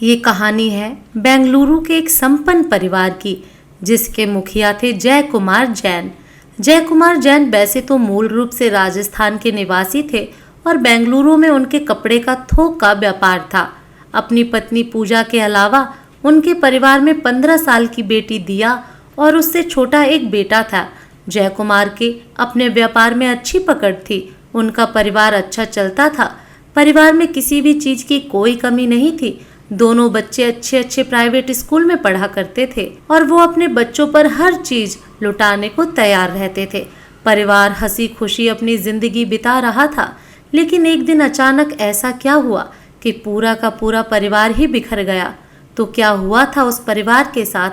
ये कहानी है बेंगलुरु के एक संपन्न परिवार की, जिसके मुखिया थे जय कुमार जैन। जय कुमार जैन वैसे तो मूल रूप से राजस्थान के निवासी थे और बेंगलुरु में उनके कपड़े का थोक का व्यापार था। अपनी पत्नी पूजा के अलावा उनके परिवार में 15 साल की बेटी दिया और उससे छोटा एक बेटा था। जय कुमार के अपने व्यापार में अच्छी पकड़ थी, उनका परिवार अच्छा चलता था। परिवार में किसी भी चीज की कोई कमी नहीं थी। दोनों बच्चे अच्छे अच्छे प्राइवेट स्कूल में पढ़ा करते थे और वो अपने बच्चों पर हर चीज लुटाने को तैयार रहते थे। परिवार हंसी खुशी अपनी जिंदगी बिता रहा था, लेकिन एक दिन अचानक ऐसा क्या हुआ कि पूरा का पूरा परिवार ही बिखर गया। तो क्या हुआ था उस परिवार के साथ,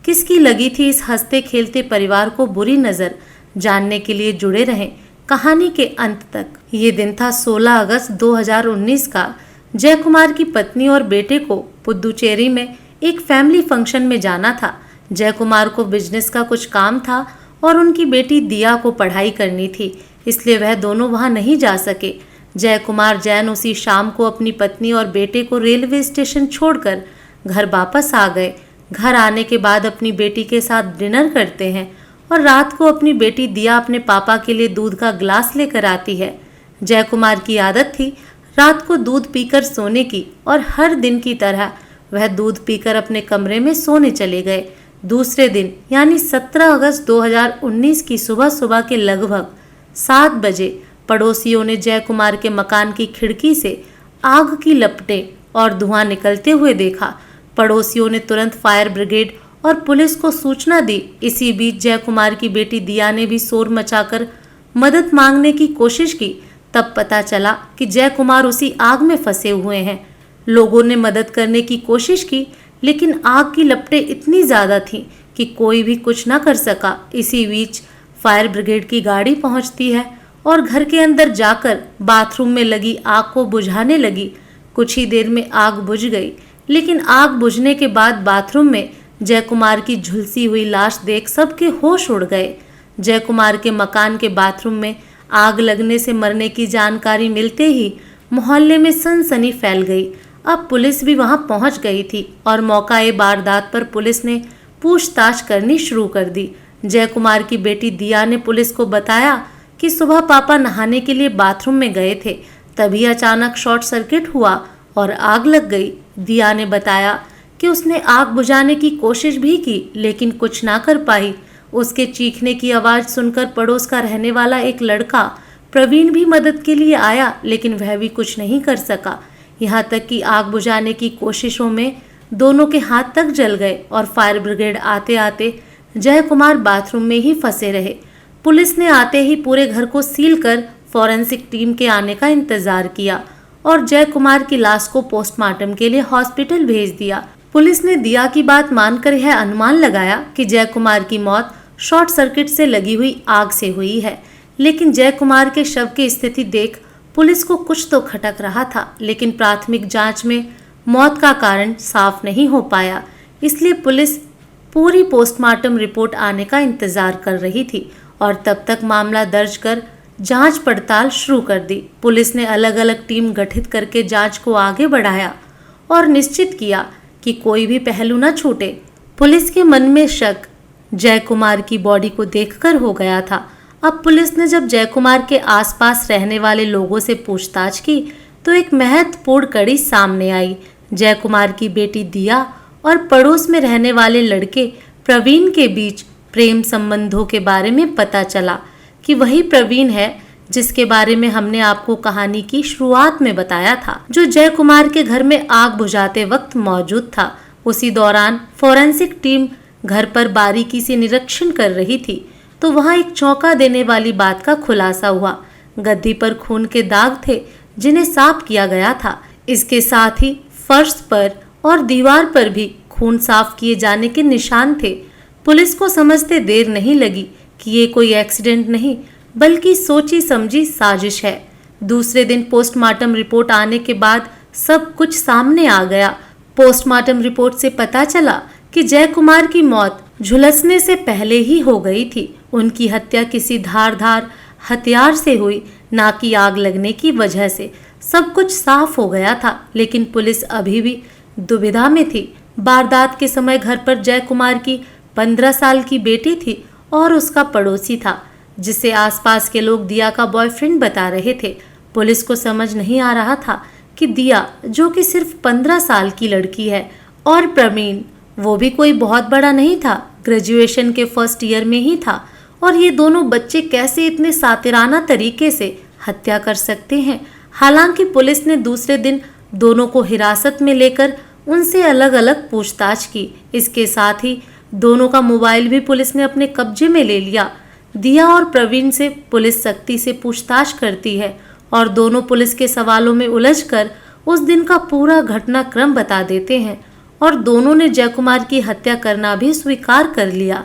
किसकी लगी थी इस हंसते खेलते परिवार को बुरी नजर, जानने के लिए जुड़े रहें कहानी के अंत तक। ये दिन था 16 अगस्त 2019 का। जय कुमार की पत्नी और बेटे को पुदुचेरी में एक फैमिली फंक्शन में जाना था। जय कुमार को बिजनेस का कुछ काम था और उनकी बेटी दिया को पढ़ाई करनी थी, इसलिए वह दोनों वहां नहीं जा सके। जय कुमार जैन उसी शाम को अपनी पत्नी और बेटे को रेलवे स्टेशन छोड़कर घर वापस आ गए। घर आने के बाद अपनी बेटी के साथ डिनर करते हैं और रात को अपनी बेटी दिया अपने पापा के लिए दूध का ग्लास लेकर आती है। जय कुमार की आदत थी रात को दूध पीकर सोने की और हर दिन की तरह वह दूध पीकर अपने कमरे में सोने चले गए। दूसरे दिन यानी 17 अगस्त 2019 की सुबह सुबह के लगभग 7 बजे पड़ोसियों ने जय कुमार के मकान की खिड़की से आग की लपटें और धुआं निकलते हुए देखा। पड़ोसियों ने तुरंत फायर ब्रिगेड और पुलिस को सूचना दी। इसी बीच जय कुमार की बेटी दिया ने भी शोर मचाकर मदद मांगने की कोशिश की। तब पता चला कि जय कुमार उसी आग में फंसे हुए हैं। लोगों ने मदद करने की कोशिश की, लेकिन आग की लपटें इतनी ज्यादा थीं कि कोई भी कुछ न कर सका। इसी बीच फायर ब्रिगेड की गाड़ी पहुंचती है और घर के अंदर जाकर बाथरूम में लगी आग को बुझाने लगी। कुछ ही देर में आग बुझ गई, लेकिन आग बुझने के बाद बाथरूम में जय कुमार की झुलसी हुई लाश देख सबके होश उड़ गए। जय कुमार के मकान के बाथरूम में आग लगने से मरने की जानकारी मिलते ही मोहल्ले में सनसनी फैल गई। अब पुलिस भी वहां पहुंच गई थी और मौका-ए वारदात पर पुलिस ने पूछताछ करनी शुरू कर दी। जय कुमार की बेटी दिया ने पुलिस को बताया कि सुबह पापा नहाने के लिए बाथरूम में गए थे, तभी अचानक शॉर्ट सर्किट हुआ और आग लग गई। दिया ने बताया कि उसने आग बुझाने की कोशिश भी की, लेकिन कुछ ना कर पाई। उसके चीखने की आवाज सुनकर पड़ोस का रहने वाला एक लड़का प्रवीण भी मदद के लिए आया, लेकिन वह भी कुछ नहीं कर सका। यहाँ तक कि आग बुझाने की कोशिशों में दोनों के हाथ तक जल गए और फायर ब्रिगेड आते आते जय कुमार बाथरूम में ही फंसे रहे। पुलिस ने आते ही पूरे घर को सील कर फॉरेंसिक टीम के आने का इंतजार किया और जय कुमार की लाश को पोस्टमार्टम के लिए हॉस्पिटल भेज दिया। पुलिस ने दिया की बात मानकर यह अनुमान लगाया कि जय कुमार की मौत शॉर्ट सर्किट से लगी हुई आग से हुई है, लेकिन जय कुमार के शव की स्थिति देख पुलिस को कुछ तो खटक रहा था, लेकिन प्राथमिक जांच में मौत का कारण साफ नहीं हो पाया। इसलिए पुलिस पूरी पोस्टमार्टम रिपोर्ट आने का इंतजार कर रही थी और तब तक मामला दर्ज कर जांच पड़ताल शुरू कर दी। पुलिस ने अलग अलग टीम गठित करके जांच को आगे बढ़ाया और निश्चित किया कि कोई भी पहलू न छूटे। पुलिस के मन में शक जय कुमार की बॉडी को देखकर हो गया था। अब पुलिस ने जब जय कुमार के आसपास रहने वाले लोगों से पूछताछ की तो एक महत्वपूर्ण कड़ी सामने आई। जय कुमार की बेटी दिया और पड़ोस में रहने वाले लड़के प्रवीण के बीच प्रेम संबंधों के बारे में पता चला कि वही प्रवीण है जिसके बारे में हमने आपको कहानी की शुरुआत में बताया था, जो जय कुमार के घर में आग बुझाते वक्त मौजूद था। उसी दौरान फॉरेंसिक टीम घर पर बारीकी से निरीक्षण कर रही थी तो वहां एक चौंका देने वाली बात का खुलासा हुआ। गद्दी पर खून के दाग थे जिन्हें साफ किया गया था। इसके साथ ही फर्श पर और दीवार पर भी खून साफ किए जाने के निशान थे। पुलिस को समझते देर नहीं लगी कि ये कोई एक्सीडेंट नहीं बल्कि सोची समझी साजिश है। दूसरे दिन पोस्टमार्टम रिपोर्ट आने के बाद सब कुछ सामने आ गया। पोस्टमार्टम रिपोर्ट से पता चला कि जय कुमार की मौत झुलसने से पहले ही हो गई थी। उनकी हत्या किसी धारदार हथियार से हुई, ना कि आग लगने की वजह से। सब कुछ साफ हो गया था, लेकिन पुलिस अभी भी दुविधा में थी। वारदात के समय घर पर जय कुमार की 15 साल की बेटी थी और उसका पड़ोसी था, जिसे आसपास के लोग दिया का बॉयफ्रेंड बता रहे थे। पुलिस को समझ नहीं आ रहा था कि दिया, जो कि सिर्फ 15 साल की लड़की है, और प्रवीण, वो भी कोई बहुत बड़ा नहीं था, ग्रेजुएशन के फर्स्ट ईयर में ही था, और ये दोनों बच्चे कैसे इतने सातिराना तरीके से हत्या कर सकते हैं। हालांकि पुलिस ने दूसरे दिन दोनों को हिरासत में लेकर उनसे अलग अलग पूछताछ की। इसके साथ ही दोनों का मोबाइल भी पुलिस ने अपने कब्जे में ले लिया। दिया और प्रवीण से पुलिस सख्ती से पूछताछ करती है और दोनों पुलिस के सवालों में उलझकर उस दिन का पूरा घटनाक्रम बता देते हैं और दोनों ने जय कुमार की हत्या करना भी स्वीकार कर लिया।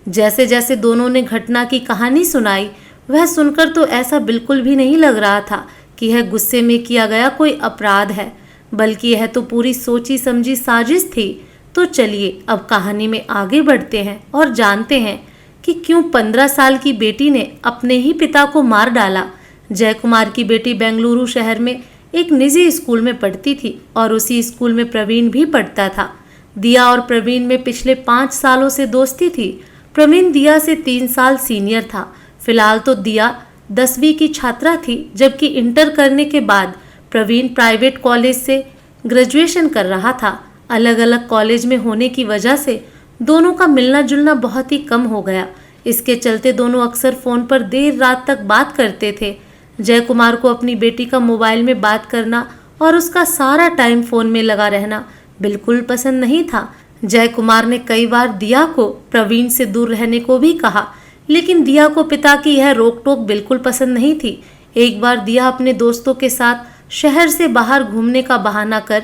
जैसे जैसे दोनों ने घटना की कहानी सुनाई, वह सुनकर तो ऐसा बिल्कुल भी नहीं लग रहा था कि यह गुस्से में किया गया कोई अपराध है, बल्कि यह तो पूरी सोची समझी साजिश थी। तो चलिए अब कहानी में आगे बढ़ते हैं और जानते हैं कि क्यों 15 साल की बेटी ने अपने ही पिता को मार डाला। जय कुमार की बेटी बेंगलुरु शहर में एक निजी स्कूल में पढ़ती थी और उसी स्कूल में प्रवीण भी पढ़ता था। दिया और प्रवीण में पिछले 5 सालों से दोस्ती थी। प्रवीण दिया से 3 साल सीनियर था। फिलहाल तो दिया 10वीं की छात्रा थी, जबकि इंटर करने के बाद प्रवीण प्राइवेट कॉलेज से ग्रेजुएशन कर रहा था। अलग अलग कॉलेज में होने की वजह से दोनों का मिलना जुलना बहुत ही कम हो गया। इसके चलते दोनों अक्सर फ़ोन पर देर रात तक बात करते थे। जय कुमार को अपनी बेटी का मोबाइल में बात करना और उसका सारा टाइम फ़ोन में लगा रहना बिल्कुल पसंद नहीं था। जय कुमार ने कई बार दिया को प्रवीण से दूर रहने को भी कहा, लेकिन दिया को पिता की यह रोक टोक बिल्कुल पसंद नहीं थी। एक बार दिया अपने दोस्तों के साथ शहर से बाहर घूमने का बहाना कर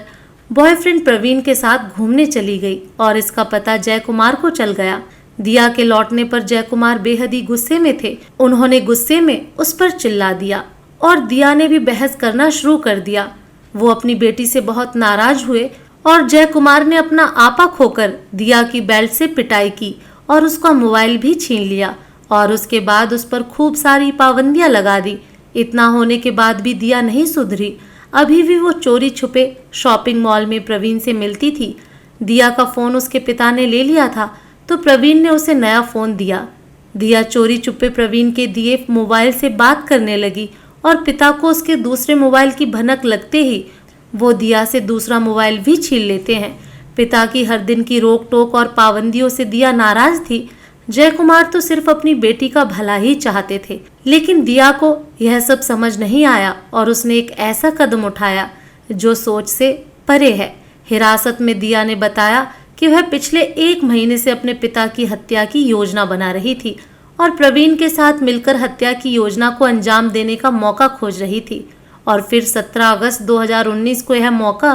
बॉयफ्रेंड प्रवीण के साथ घूमने चली गई और इसका पता जय कुमार को चल गया। दिया के लौटने पर जय कुमार बेहद ही गुस्से में थे। उन्होंने गुस्से में उस पर चिल्ला दिया और दिया ने भी बहस करना शुरू कर दिया। वो अपनी बेटी से बहुत नाराज हुए और जय कुमार ने अपना आपा खोकर दिया की बेल्ट से पिटाई की और उसका मोबाइल भी छीन लिया और उसके बाद उस पर खूब सारी पाबंदियां लगा दी। इतना होने के बाद भी दिया नहीं सुधरी। अभी भी वो चोरी छुपे शॉपिंग मॉल में प्रवीण से मिलती थी। दिया का फ़ोन उसके पिता ने ले लिया था तो प्रवीण ने उसे नया फ़ोन दिया। दिया चोरी छुपे प्रवीण के दिए मोबाइल से बात करने लगी और पिता को उसके दूसरे मोबाइल की भनक लगते ही वो दिया से दूसरा मोबाइल भी छीन लेते हैं। पिता की हर दिन की रोक टोक और पाबंदियों से दिया नाराज थी। जय कुमार तो सिर्फ अपनी बेटी का भला ही चाहते थे, लेकिन दिया को यह सब समझ नहीं आया और उसने एक ऐसा कदम उठाया जो सोच से परे है। हिरासत में दिया ने बताया कि वह पिछले 1 महीने से अपने पिता की हत्या की योजना बना रही थी और प्रवीण के साथ मिलकर हत्या की योजना को अंजाम देने का मौका खोज रही थी। और फिर 17 अगस्त 2019 को यह मौका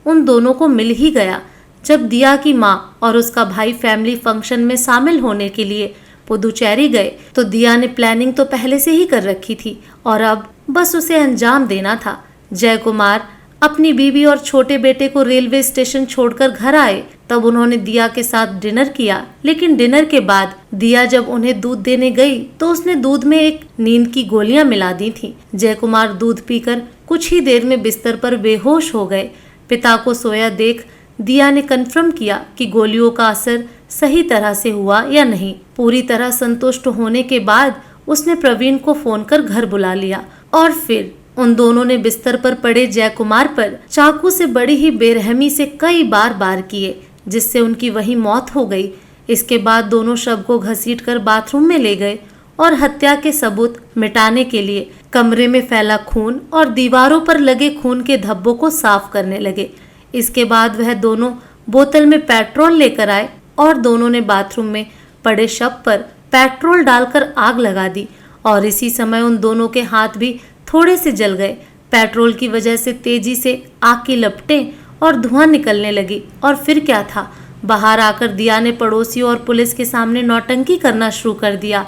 उन दोनों को मिल ही गया, जब दिया की माँ और उसका भाई फैमिली फंक्शन में शामिल होने के लिए पुदुचेरी गए। तो दिया ने प्लानिंग तो पहले से ही कर रखी थी और अब बस उसे अंजाम देना था। जय कुमार अपनी बीवी और छोटे बेटे को रेलवे स्टेशन छोड़कर घर आए। तब उन्होंने दिया के साथ डिनर किया, लेकिन डिनर के बाद दिया जब उन्हें दूध देने गई तो उसने दूध में एक नींद की गोलियां मिला दी थी। जय कुमार दूध पीकर कुछ ही देर में बिस्तर पर बेहोश हो गए। पिता को सोया देख दिया ने कन्फर्म किया कि गोलियों का असर सही तरह से हुआ या नहीं। पूरी तरह संतुष्ट होने के बाद उसने प्रवीण को फोन कर घर बुला लिया और फिर उन दोनों ने बिस्तर पर पड़े जय कुमार पर चाकू से बड़ी ही बेरहमी से कई बार वार किए, जिससे उनकी वही मौत हो गई। इसके बाद दोनों शव को घसीटकर बाथरूम में ले गए और हत्या के सबूत मिटाने के लिए कमरे में फैला खून और दीवारों पर लगे खून के धब्बों को साफ करने लगे। इसके बाद वह दोनों बोतल में पेट्रोल लेकर आए और दोनों ने बाथरूम में पड़े शव पर पेट्रोल डालकर आग लगा दी और इसी समय उन दोनों के हाथ भी थोड़े से जल गए। पेट्रोल की वजह से तेजी से आग की लपटें और धुआं निकलने लगी और फिर क्या था, बाहर आकर दिया ने पड़ोसियों और पुलिस के सामने नौटंकी करना शुरू कर दिया।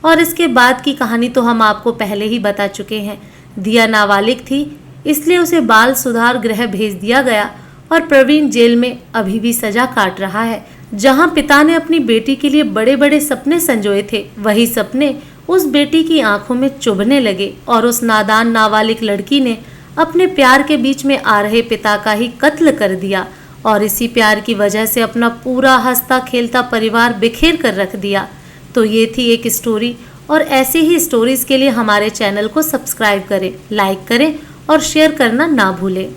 और इसके बाद की कहानी तो हम आपको पहले ही बता चुके हैं। दिया नाबालिग थी, इसलिए उसे बाल सुधार गृह भेज दिया गया और प्रवीण जेल में अभी भी सजा काट रहा है। जहां पिता ने अपनी बेटी के लिए बड़े बड़े सपने संजोए थे, वही सपने उस बेटी की आंखों में चुभने लगे और उस नादान नाबालिग लड़की ने अपने प्यार के बीच में आ रहे पिता का ही कत्ल कर दिया और इसी प्यार की वजह से अपना पूरा हंसता खेलता परिवार बिखेर कर रख दिया। तो ये थी एक स्टोरी, और ऐसी ही स्टोरीज के लिए हमारे चैनल को सब्सक्राइब करें, लाइक करें और शेयर करना ना भूलें।